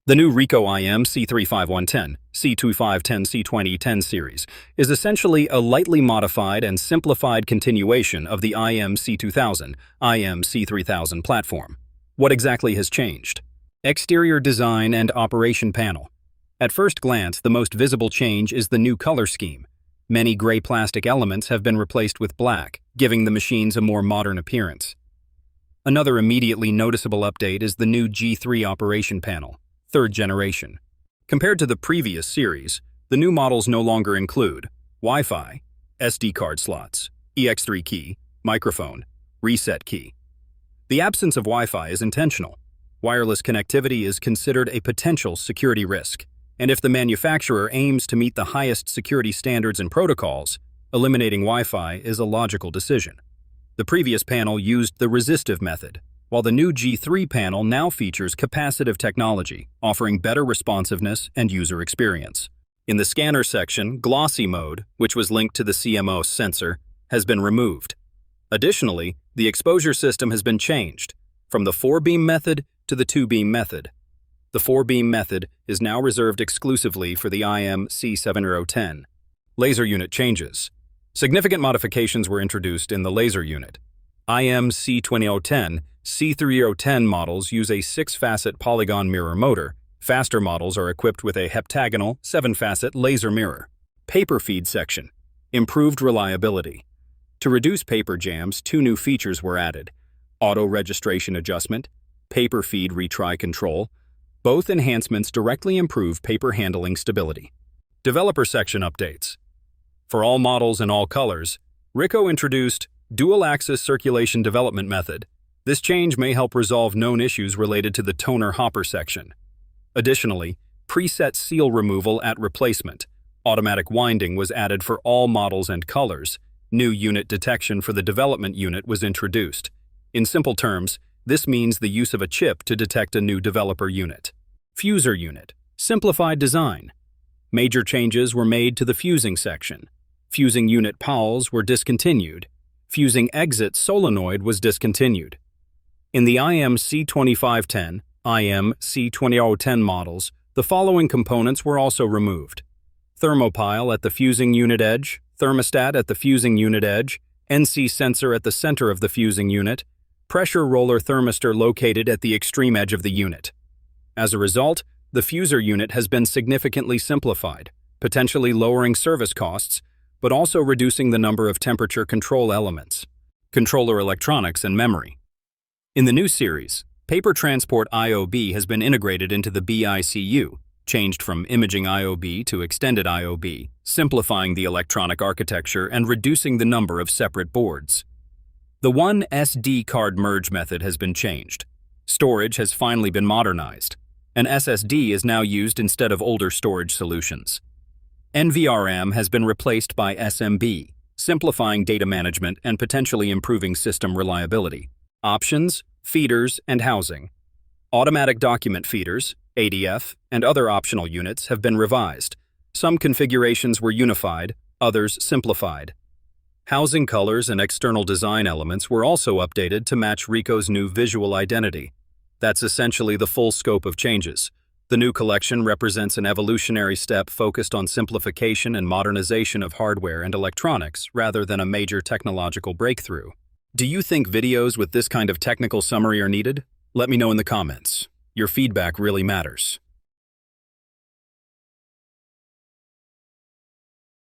The new Ricoh IM C3510, C2510, C2010 series is essentially a lightly modified and simplified continuation of the IM C2000, IM C3010 platform. What exactly has changed? Exterior design and operation panel. At first glance, the most visible change is the new color scheme. Many gray plastic elements have been replaced with black, giving the machines a more modern appearance. Another immediately noticeable update is the new G3 operation panel. Third generation. Compared to the previous series, the new models no longer include Wi-Fi, SD card slots, EX3 key, microphone, reset key. The absence of Wi-Fi is intentional. Wireless connectivity is considered a potential security risk, and if the manufacturer aims to meet the highest security standards and protocols, eliminating Wi-Fi is a logical decision. The previous panel used the resistive method, while the new G3 panel now features capacitive technology, offering better responsiveness and user experience. In the scanner section, Glossy mode, which was linked to the CMOS sensor, has been removed. Additionally, the exposure system has been changed, from the 4-beam method to the 2-beam method. The 4-beam method is now reserved exclusively for the IM C2010. Laser unit changes. Significant modifications were introduced in the laser unit. IM C2010, C3010 models use a 6-facet polygon mirror motor. Faster models are equipped with a heptagonal 7-facet laser mirror. Paper feed section. Improved reliability. To reduce paper jams, 2 new features were added: auto registration adjustment, paper feed retry control. Both enhancements directly improve paper handling stability. Developer section updates. For all models and all colors, Ricoh introduced dual-axis circulation development method. This change may help resolve known issues related to the toner hopper section. Additionally, preset seal removal at replacement. Automatic winding was added for all models and colors. New unit detection for the development unit was introduced. In simple terms, this means the use of a chip to detect a new developer unit. Fuser unit. Simplified design. Major changes were made to the fusing section. Fusing unit pawls were discontinued. Fusing exit solenoid was discontinued. In the IM C2510, IM C2010 models, the following components were also removed: thermopile at the fusing unit edge, thermostat at the fusing unit edge, NC sensor at the center of the fusing unit, pressure roller thermistor located at the extreme edge of the unit. As a result, the fuser unit has been significantly simplified, potentially lowering service costs, but also reducing the number of temperature control elements, controller electronics, and memory. In the new series, paper transport IOB has been integrated into the BICU, changed from imaging IOB to extended IOB, simplifying the electronic architecture and reducing the number of separate boards. The one SD card merge method has been changed. Storage has finally been modernized. An SSD is now used instead of older storage solutions. NVRAM has been replaced by SMB, simplifying data management and potentially improving system reliability. Options, feeders, and housing. Automatic document feeders, ADF, and other optional units have been revised. Some configurations were unified, others simplified. Housing colors and external design elements were also updated to match Ricoh's new visual identity. That's essentially the full scope of changes. The new collection represents an evolutionary step focused on simplification and modernization of hardware and electronics rather than a major technological breakthrough. Do you think videos with this kind of technical summary are needed? Let me know in the comments. Your feedback really matters.